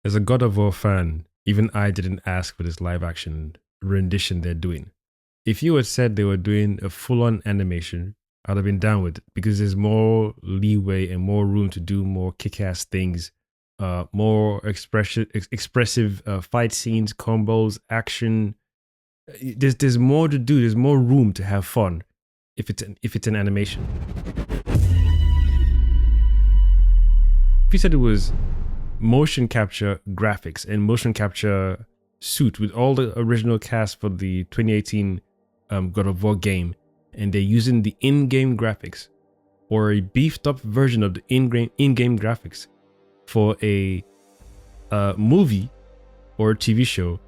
As a God of War fan, even I didn't ask for this live action rendition they're doing. If you had said they were doing a full-on animation, I'd have been down with it because there's more leeway and more room to do more kick-ass things, more expressive fight scenes, combos, action. There's more to do. There's more room to have fun if it's an animation. If you said it was motion capture graphics and motion capture suit with all the original cast for the 2018 God of War game, and they're using the in-game graphics or a beefed up version of the in-game graphics for a movie or a TV show,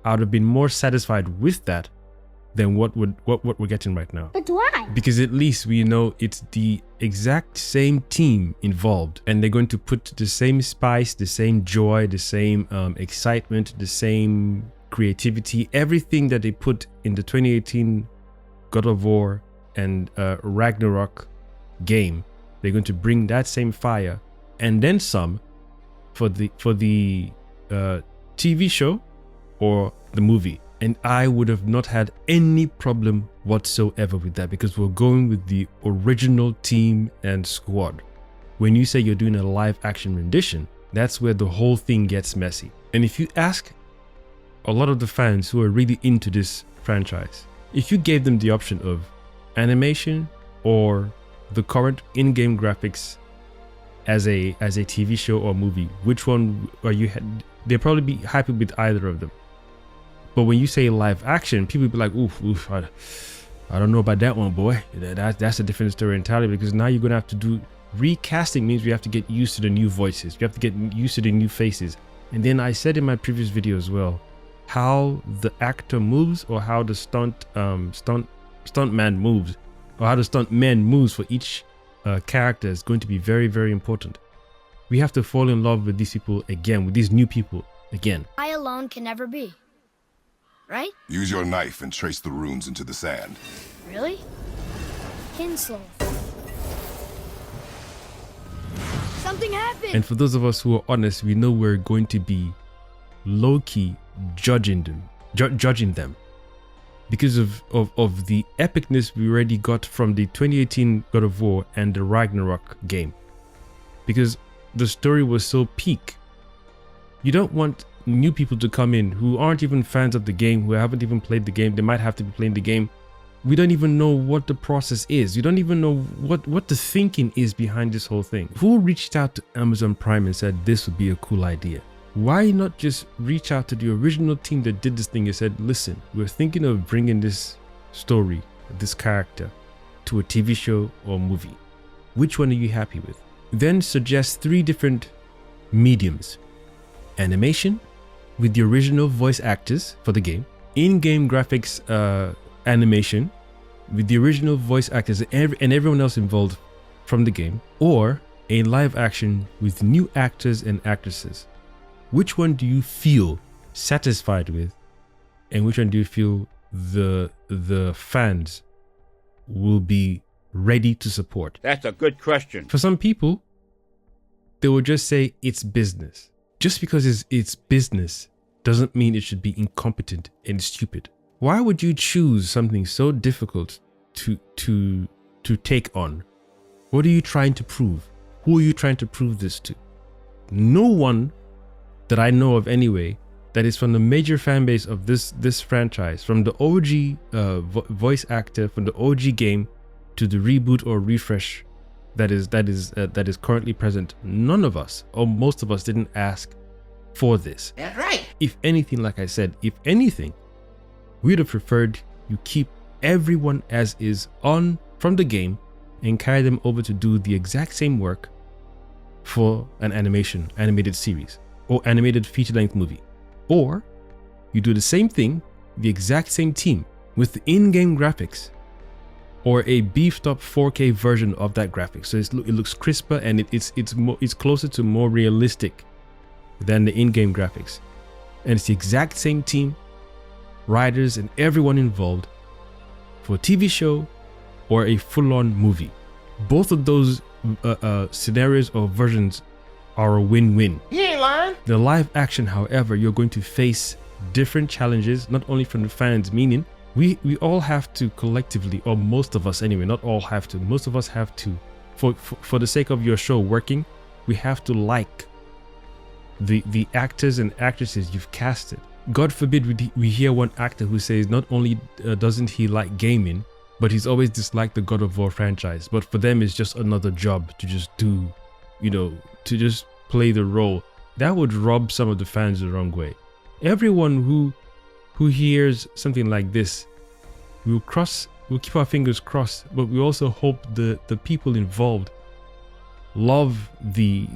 I would have been more satisfied with that than what we're getting right now. But why? Because at least we know it's the exact same team involved, and they're going to put the same spice, the same joy, the same excitement, the same creativity, everything that they put in the 2018 God of War and Ragnarok game. They're going to bring that same fire and then some for the TV show or the movie. And I would have not had any problem whatsoever with that because we're going with the original team and squad. When you say you're doing a live action rendition, that's where the whole thing gets messy. And if you ask a lot of the fans who are really into this franchise, if you gave them the option of animation or the current in-game graphics as a TV show or movie, which one are you? They'll probably be happy with either of them. But when you say live action, people be like, oof, I don't know about that one, boy. That's a different story entirely, because now you're going to have to do recasting. Means we have to get used to the new voices. We have to get used to the new faces. And then I said in my previous video as well, how the actor moves or how the stuntman moves or how the stuntman moves for each character is going to be very, very important. We have to fall in love with these people again, with these new people again. I alone can never be. Right? Use your knife and trace the runes into the sand. Really? Kinslow. Something happened! And for those of us who are honest, we know we're going to be low-key judging them because of the epicness we already got from the 2018 God of War and the Ragnarok game. Because the story was so peak. You don't want new people to come in who aren't even fans of the game, who haven't even played the game. They might have to be playing the game. We don't even know what the process is. You don't even know what the thinking is behind this whole thing. Who reached out to Amazon Prime and said this would be a cool idea? Why not just reach out to the original team that did this thing and said, listen, we're thinking of bringing this story, this character, to a TV show or movie. Which one are you happy with? Then suggest 3 different mediums. Animation, with the original voice actors for the game, in-game graphics animation with the original voice actors and everyone else involved from the game, or a live action with new actors and actresses. Which one do you feel satisfied with, and which one do you feel the fans will be ready to support? That's a good question. For some people, they will just say it's business. Just because it's business doesn't mean it should be incompetent and stupid. Why would you choose something so difficult to take on? What are you trying to prove? Who are you trying to prove this to? No one that I know of anyway that is from the major fan base of this franchise, from the OG voice actor, from the OG game to the reboot or refresh that is currently present, none of us or most of us didn't ask for this. That's right. If anything, like I said, if anything, we'd have preferred you keep everyone as is on from the game and carry them over to do the exact same work for an animated series or animated feature-length movie. Or you do the same thing, the exact same team with the in-game graphics or a beefed up 4K version of that graphic. So it looks crisper and it's closer to more realistic than the in-game graphics. And it's the exact same team, writers and everyone involved for a TV show or a full-on movie. Both of those scenarios or versions are a win-win. You ain't lying. The live action, however, you're going to face different challenges, not only from the fans, meaning we all have to collectively, or most of us anyway, not all have to, most of us have to, for the sake of your show working, we have to like the actors and actresses you've casted. God forbid we hear one actor who says not only doesn't he like gaming, but he's always disliked the God of War franchise. But for them, it's just another job to just do, to just play the role. That would rub some of the fans the wrong way. Everyone who hears something like this, we'll keep our fingers crossed, but we also hope the people involved love the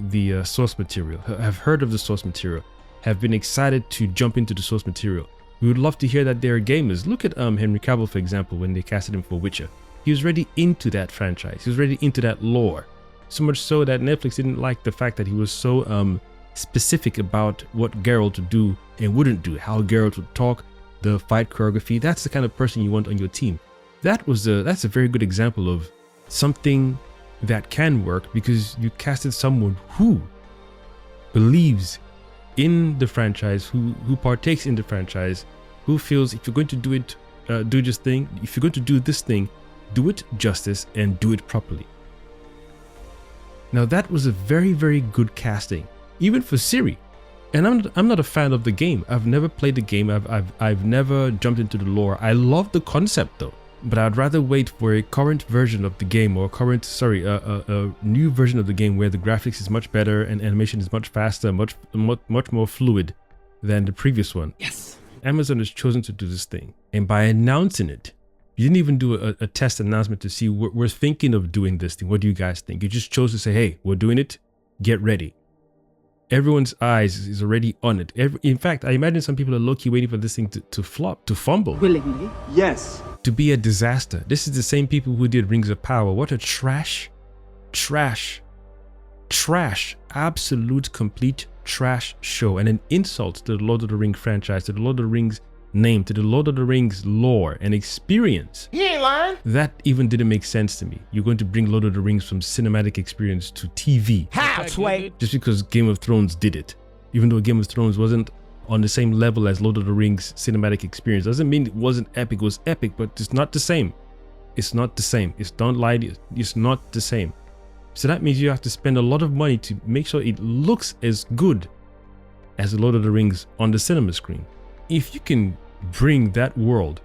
source material, have heard of the source material, have been excited to jump into the source material. We would love to hear that they're gamers. Look at Henry Cavill, for example, when they casted him for Witcher. He was already into that franchise. He was already into that lore. So much so that Netflix didn't like the fact that he was so specific about what Geralt would do and wouldn't do, how Geralt would talk, the fight choreography. That's the kind of person you want on your team. That's a very good example of something that can work, because you casted someone who believes in the franchise, who partakes in the franchise, who feels if you're going to do it, do this thing. If you're going to do this thing, do it justice and do it properly. Now that was a very, very good casting, even for Ciri. And I'm not a fan of the game. I've never played the game. I've never jumped into the lore. I love the concept though, but I'd rather wait for a current version of the game, or a new version of the game where the graphics is much better and animation is much faster, much more fluid than the previous one. Yes. Amazon has chosen to do this thing, and by announcing it, you didn't even do a test announcement to see we're thinking of doing this thing. What do you guys think? You just chose to say, hey, we're doing it. Get ready. Everyone's eyes is already on it. In fact, I imagine some people are low-key waiting for this thing to flop, to fumble. Willingly. Yes. To be a disaster. This is the same people who did Rings of Power. What a absolute complete trash show, and an insult to the Lord of the Rings franchise, to the Lord of the Rings name, to the Lord of the Rings lore and experience. You ain't lying. That even didn't make sense to me. You're going to bring Lord of the Rings from cinematic experience to TV. How, Sway? Just because Game of Thrones did it. Even though Game of Thrones wasn't on the same level as Lord of the Rings cinematic experience, doesn't mean it wasn't epic. It was epic, but it's not the same. It's not the same. Don't lie to you. It's not the same. So that means you have to spend a lot of money to make sure it looks as good as the Lord of the Rings on the cinema screen. If you can bring that world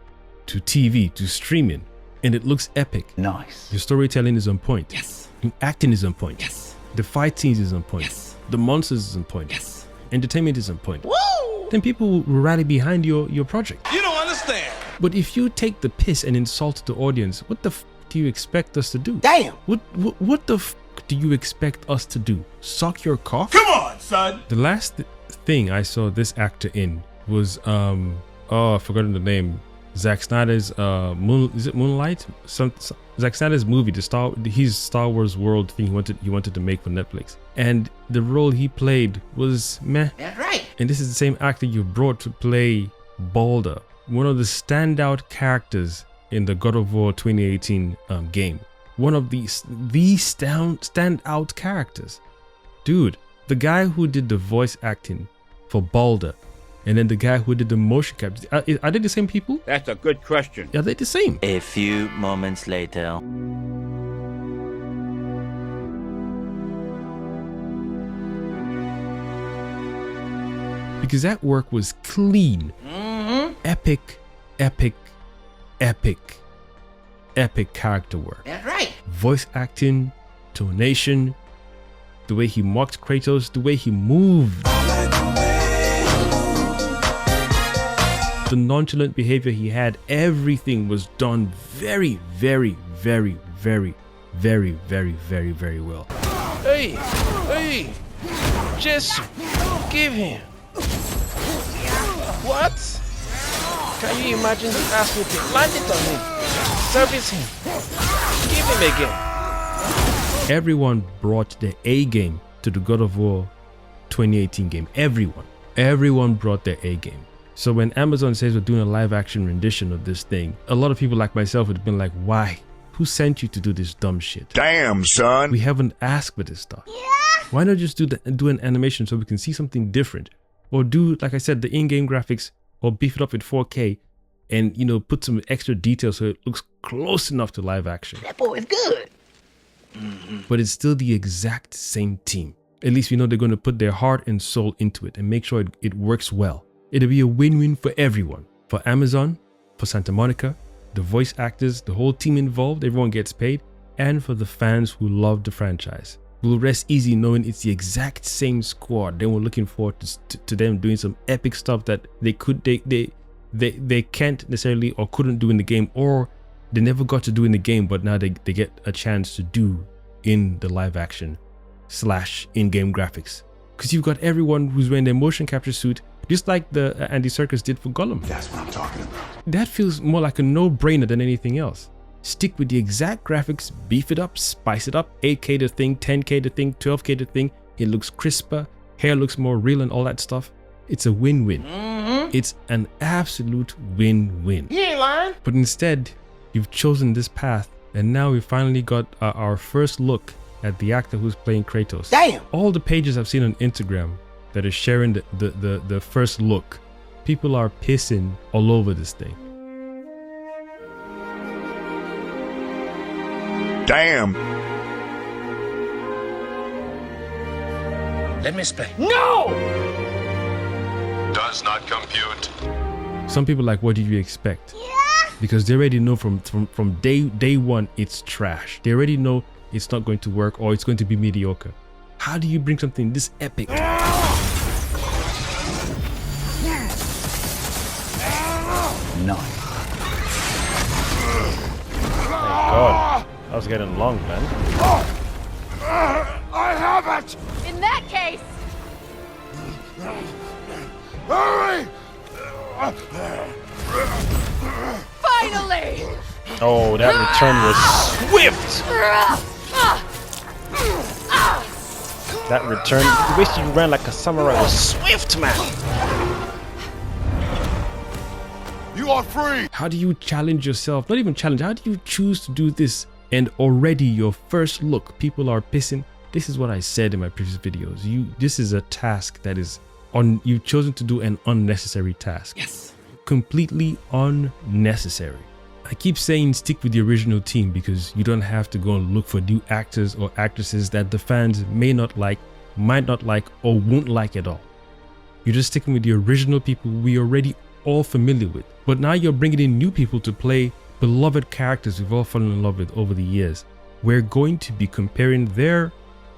to TV, to streaming, and it looks epic. Nice. Your storytelling is on point. Yes. Your acting is on point. Yes. The fight scenes is on point. Yes. The monsters is on point. Yes. Entertainment is on point. Woo! Then people will rally behind your project. You don't understand. But if you take the piss and insult the audience, what the f do you expect us to do? Damn. What the f do you expect us to do? Suck your cock? Come on, son. The last thing I saw this actor in was I've forgotten the name. Zack Snyder's is it Moonlight? Zack Snyder's movie, his Star Wars world thing he wanted to make for Netflix. And the role he played was meh. That's right. And this is the same actor you brought to play Baldur, one of the standout characters in the God of War 2018 game. One of the standout characters. Dude, the guy who did the voice acting for Baldur, and then the guy who did the motion capture, are they the same people? That's a good question. Are they the same? A few moments later. Because that work was clean. Epic character work. That's right. Voice acting, tonation, the way he mocked Kratos, the way he moved. The nonchalant behavior he had, everything was done very, very, very, very, very, very, very, very well. Hey, just give him. What? Can you imagine the ass whipping? Land it on him. Service him. Give him again. Everyone brought their A game to the God of War 2018 game. Everyone brought their A game. So when Amazon says we're doing a live action rendition of this thing, a lot of people like myself would have been like, why? Who sent you to do this dumb shit? Damn, son. We haven't asked for this stuff. Yeah! Why not just do an animation so we can see something different? Or do, like I said, the in-game graphics, or beef it up with 4K and, you know, put some extra detail so it looks close enough to live action. That boy is good. But it's still the exact same team. At least we know they're going to put their heart and soul into it and make sure it works well. It'll be a win-win for everyone. For Amazon, for Santa Monica, the voice actors, the whole team involved, everyone gets paid, and for the fans who love the franchise. We'll rest easy knowing it's the exact same squad. Then we're looking forward to them doing some epic stuff that they can't necessarily or couldn't do in the game, or they never got to do in the game, but now they get a chance to do in the live action / in-game graphics. Because you've got everyone who's wearing their motion capture suit, just like the Andy Serkis did for Gollum. That's what I'm talking about. That feels more like a no-brainer than anything else. Stick with the exact graphics, beef it up, spice it up, 8K the thing, 10K the thing, 12K the thing. It looks crisper, hair looks more real and all that stuff. It's a win-win. It's an absolute win-win. You ain't lying. But instead, you've chosen this path, and now we finally got our first look at the actor who's playing Kratos. Damn. All the pages I've seen on Instagram that are sharing the first look, people are pissing all over this thing. Damn. Let me explain. No! Does not compute. Some people are like, what did you expect? Because they already know from day one it's trash. They already know it's not going to work or it's going to be mediocre. How do you bring something this epic? None. God, that was getting long, man. I have it! In that case, Hurry! finally! Oh, that return was swift! That return, the way she ran like a samurai was swift, man! You are free. How do you challenge yourself? Not even challenge, how do you choose to do this? And already your first look, people are pissing. This is what I said in my previous videos. This is a task that is you've chosen to do an unnecessary task. Yes. Completely unnecessary. I keep saying stick with the original team because you don't have to go and look for new actors or actresses that the fans may not like, might not like, or won't like at all. You're just sticking with the original people we already all familiar with. But now you're bringing in new people to play beloved characters we've all fallen in love with over the years. We're going to be comparing their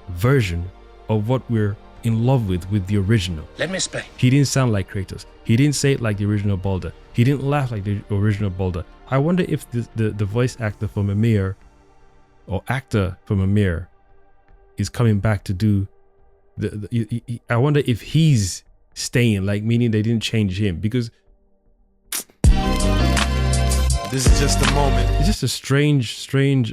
version of what we're in love with the original. Let me explain. He didn't sound like Kratos. He didn't say it like the original Baldur. He didn't laugh like the original Baldur. I wonder if the voice actor for Mimir, or actor for Mimir, is coming back to do I wonder if he's staying, like meaning they didn't change him, because This is just a moment. it's just a strange thing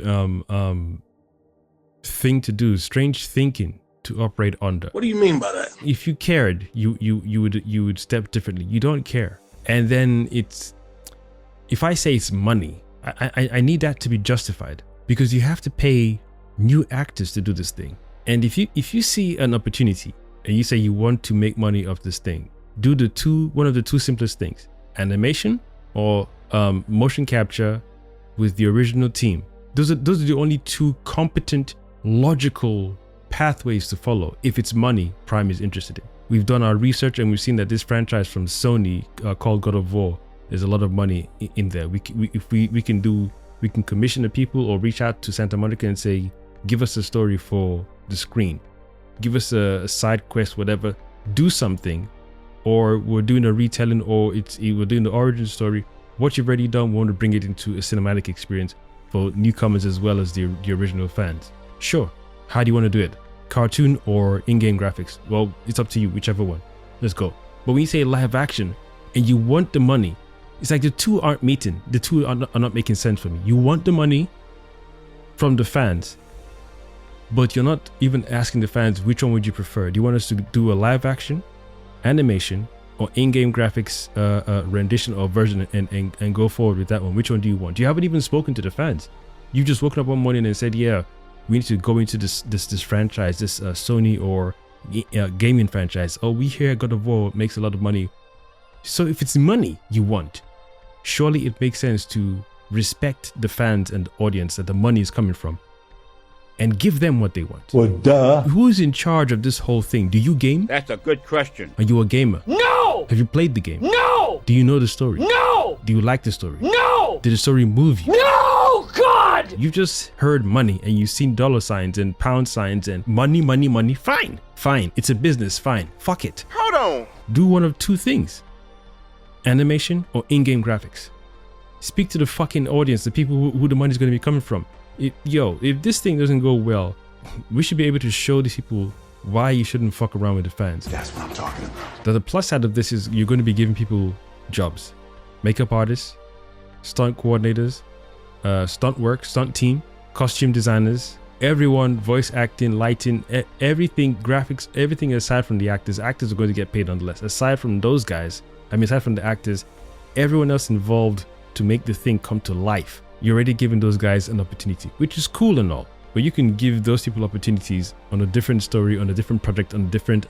to do, strange thinking to operate under. What do you mean by that? If you cared, you would step differently. You don't care, and then if I say it's money, I need that to be justified, because you have to pay new actors to do this thing. And if you see an opportunity and you say you want to make money off this thing, do one of the two simplest things: animation or motion capture with the original team. Those are the only two competent, logical pathways to follow if it's money Prime is interested in. We've done our research and we've seen that this franchise from Sony called God of War, there's a lot of money in there. We can commission the people or reach out to Santa Monica and say, give us a story for the screen, give us a side quest, whatever, do something, or we're doing a retelling, or we're doing the origin story. What you've already done, we want to bring it into a cinematic experience for newcomers as well as the original fans. Sure. How do you want to do it? Cartoon or in-game graphics? Well, it's up to you, whichever one. Let's go. But when you say live action and you want the money, it's like the two aren't meeting. The two are not making sense for me. You want the money from the fans, but you're not even asking the fans which one would you prefer. Do you want us to do a live action, animation, or in-game graphics rendition or version and go forward with that one? Which one do you want? You haven't even spoken to the fans. You just woken up one morning and said, yeah, we need to go into this franchise, this Sony or gaming franchise. Oh, we hear God of War makes a lot of money. So if it's money you want, surely it makes sense to respect the fans and the audience that the money is coming from and give them what they want. Well, duh. Who's in charge of this whole thing? Do you game? That's a good question. Are you a gamer? No! Have you played the game? No! Do you know the story? No! Do you like the story? No! Did the story move you? No! God! You just heard money and you've seen dollar signs and pound signs and money, money, money. Fine. Fine. It's a business. Fine. Fuck it. Hold on. Do one of two things. Animation or in-game graphics. Speak to the fucking audience, the people who the money's going to be coming from. If this thing doesn't go well, we should be able to show these people why you shouldn't fuck around with the fans. That's what I'm talking about. The plus side of this is you're going to be giving people jobs. Makeup artists, stunt coordinators, stunt work, stunt team, costume designers, everyone, voice acting, lighting, everything, graphics, everything aside from the actors. Actors are going to get paid nonetheless. Aside from those guys, aside from the actors, everyone else involved to make the thing come to life. You're already giving those guys an opportunity, which is cool and all. But you can give those people opportunities on a different story, on a different project, on a different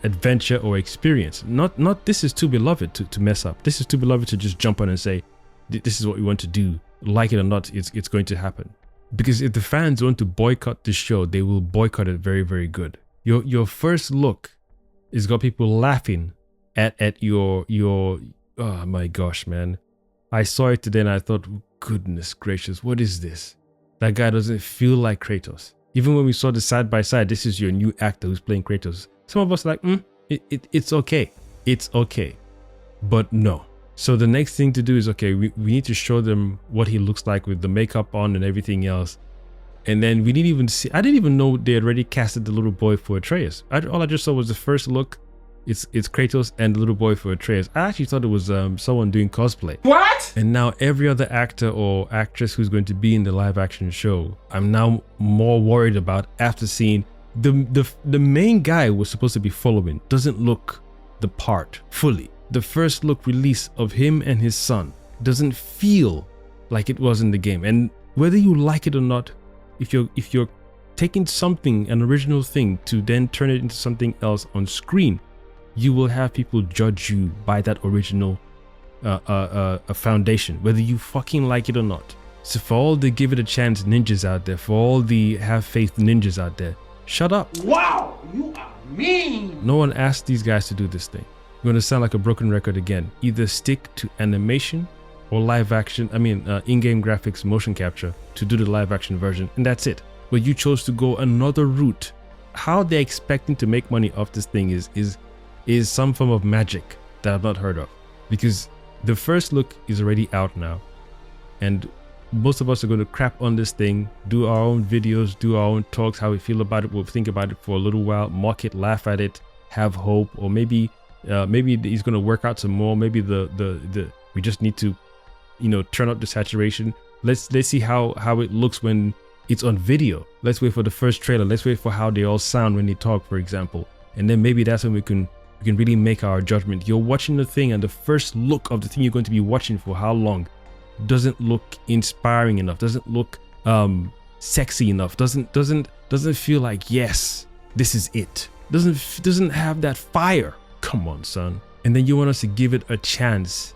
adventure or experience. Not this is too beloved to mess up. This is too beloved to just jump on and say, this is what we want to do. Like it or not, it's going to happen. Because if the fans want to boycott this show, they will boycott it very, very good. Your first look has got people laughing at your oh my gosh, man. I saw it today and I thought, goodness gracious, what is this? That guy doesn't feel like Kratos. Even when we saw the side by side, this is your new actor who's playing Kratos. Some of us are like, it's okay. It's okay. But no. So the next thing to do is, okay, we need to show them what he looks like with the makeup on and everything else. And then we didn't even see, I didn't even know they had already casted the little boy for Atreus. All I just saw was the first look. It's Kratos and the little boy for Atreus. I actually thought it was someone doing cosplay. What? And now every other actor or actress who's going to be in the live action show, I'm now more worried about after seeing the main guy was supposed to be following doesn't look the part fully. The first look release of him and his son doesn't feel like it was in the game. And whether you like it or not, if you're taking something, an original thing, to then turn it into something else on screen, you will have people judge you by that original foundation, whether you fucking like it or not. So for all the give it a chance ninjas out there, for all the have faith ninjas out there, shut up. Wow, you are mean. No one asked these guys to do this thing. You're going to sound like a broken record again. Either stick to animation or live action, in-game graphics, motion capture to do the live action version, and that's it. But you chose to go another route. How they're expecting to make money off this thing is some form of magic that I've not heard of, because the first look is already out now, and most of us are going to crap on this thing, do our own videos, do our own talks, how we feel about it, we'll think about it for a little while, mock it, laugh at it, have hope, or maybe he's going to work out some more. Maybe we just need to, turn up the saturation. Let's see how it looks when it's on video. Let's wait for the first trailer. Let's wait for how they all sound when they talk, for example, and then maybe that's when we can really make our judgment. You're watching the thing and the first look of the thing you're going to be watching for how long doesn't look inspiring enough, doesn't look sexy enough, doesn't feel like, yes, this is it. Doesn't have that fire. Come on, son. And then you want us to give it a chance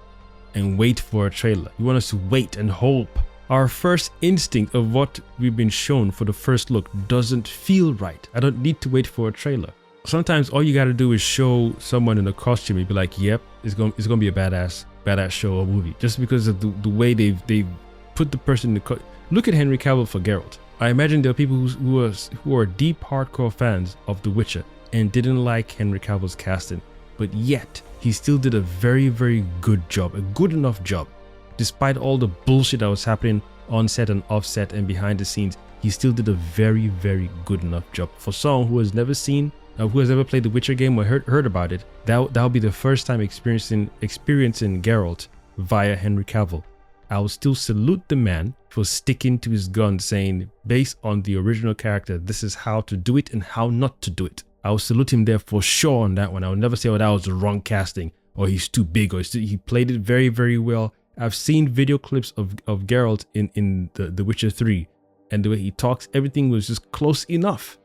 and wait for a trailer. You want us to wait and hope. Our first instinct of what we've been shown for the first look doesn't feel right. I don't need to wait for a trailer. Sometimes all you got to do is show someone in a costume and be like, yep, it's going to be a badass show or movie, just because of the way they've put the person in the Look at Henry Cavill for Geralt. I imagine there are people who are deep hardcore fans of The Witcher and didn't like Henry Cavill's casting, but yet he still did a very, very good job, a good enough job. Despite all the bullshit that was happening on set and off set and behind the scenes, he still did a very, very good enough job. For someone who has never seen, who has ever played the Witcher game or heard about it, that'll be the first time experiencing Geralt via Henry Cavill. I will still salute the man for sticking to his gun, saying, based on the original character, this is how to do it and how not to do it. I will salute him there for sure on that one. I will never say, oh, that was the wrong casting, or he's too big, or he played it very, very well. I've seen video clips of Geralt in The Witcher 3, and the way he talks, everything was just close enough.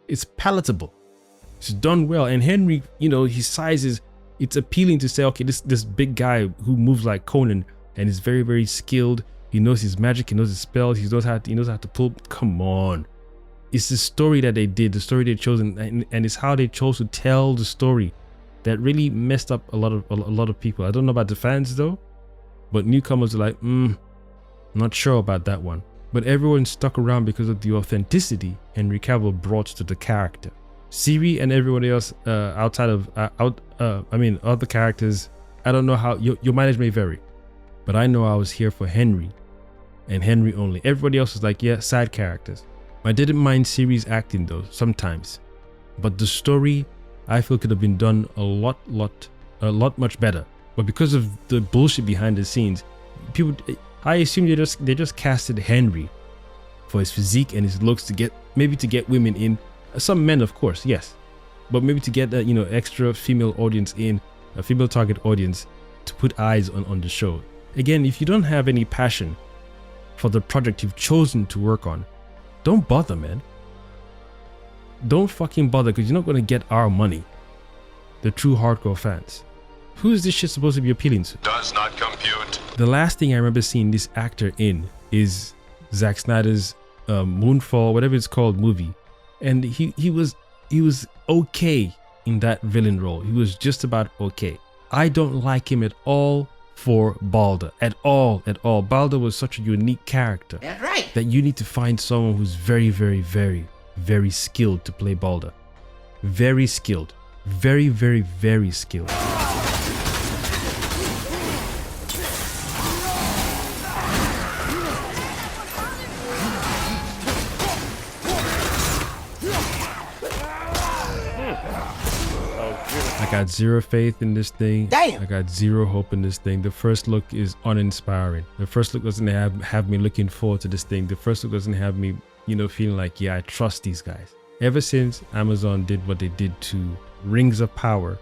It's palatable. It's done well. And Henry, you know, his size is, it's appealing to say, okay, this big guy who moves like Conan and is very, very skilled. He knows his magic, he knows his spells, he knows how to pull. Come on. It's the story that they did, the story they chose, and it's how they chose to tell the story that really messed up a lot of people. I don't know about the fans though, but newcomers are like, not sure about that one. But everyone stuck around because of the authenticity Henry Cavill brought to the character. Siri and everyone else outside of other characters, I don't know how your mileage may vary, but I know I was here for Henry and Henry only. Everybody else was like, yeah, side characters. I didn't mind Siri's acting though sometimes, but the story I feel could have been done a lot much better. But because of the bullshit behind the scenes, people, I assume they just casted Henry for his physique and his looks to get women in. Some men, of course, yes, but maybe to get that, you know, extra female audience in, a female target audience to put eyes on the show. Again, if you don't have any passion for the project you've chosen to work on, don't bother, man. Don't fucking bother, because you're not going to get our money, the true hardcore fans. Who is this shit supposed to be appealing to? Does not compute. The last thing I remember seeing this actor in is Zack Snyder's Moonfall, whatever it's called, movie. And he was okay in that villain role. He was just about okay. I don't like him at all for Balder. At all. Balder was such a unique character. That's right. That you need to find someone who's very, very, very, very skilled to play Balder. Very skilled. Very, very, very skilled. I got zero faith in this thing. Damn. I got zero hope in this thing. The first look is uninspiring. The first look doesn't have me looking forward to this thing. The first look doesn't have me, you know, feeling like, yeah, I trust these guys. Ever since Amazon did what they did to Rings of Power,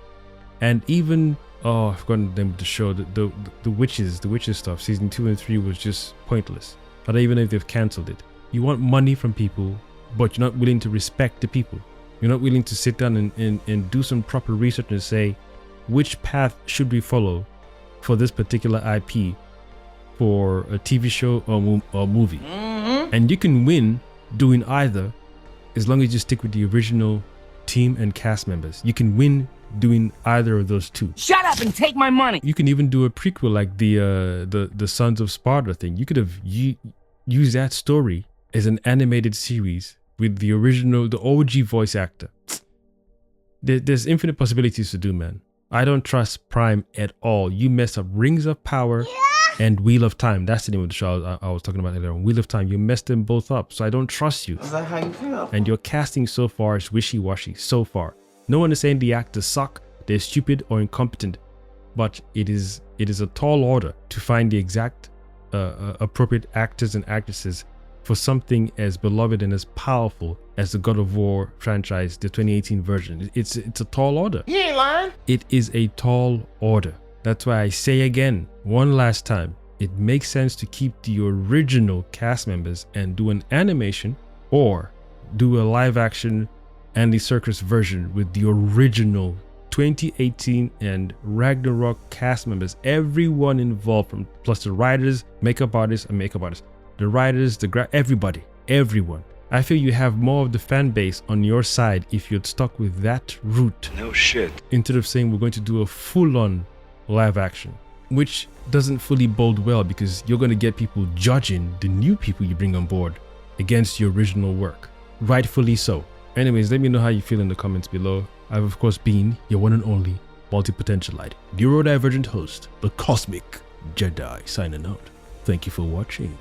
and even, oh, I've forgotten the name of the show, the witches stuff, season 2 and 3 was just pointless. I don't even know if they've cancelled it. You want money from people, but you're not willing to respect the people. You're not willing to sit down and do some proper research and say, which path should we follow for this particular IP, for a TV show or movie. And you can win doing either, as long as you stick with the original team and cast members. You can win doing either of those two. Shut up and take my money. You can even do a prequel like the Sons of Sparta thing. You could have used that story as an animated series with the original, the OG voice actor. There's infinite possibilities to do, man. I don't trust Prime at all. You messed up Rings of Power and Wheel of Time. That's the name of the show I was talking about earlier on. Wheel of Time. You messed them both up, so I don't trust you. Is that how you feel? And your casting so far is wishy-washy. So far. No one is saying the actors suck, they're stupid or incompetent, but it is a tall order to find the exact appropriate actors and actresses for something as beloved and as powerful as the God of War franchise, the 2018 version. It's a tall order. You ain't lying. It is a tall order. That's why I say again, one last time, it makes sense to keep the original cast members and do an animation or do a live action Andy Serkis version with the original 2018 and Ragnarok cast members, everyone involved, from plus the writers, makeup artists, the writers, everyone. I feel you have more of the fan base on your side if you'd stuck with that route. No shit. Instead of saying we're going to do a full-on live action, which doesn't fully bode well because you're going to get people judging the new people you bring on board against your original work. Rightfully so. Anyways, let me know how you feel in the comments below. I've of course been your one and only multi-potentialite, neurodivergent host, the Cosmic Jedi, signing out. Thank you for watching.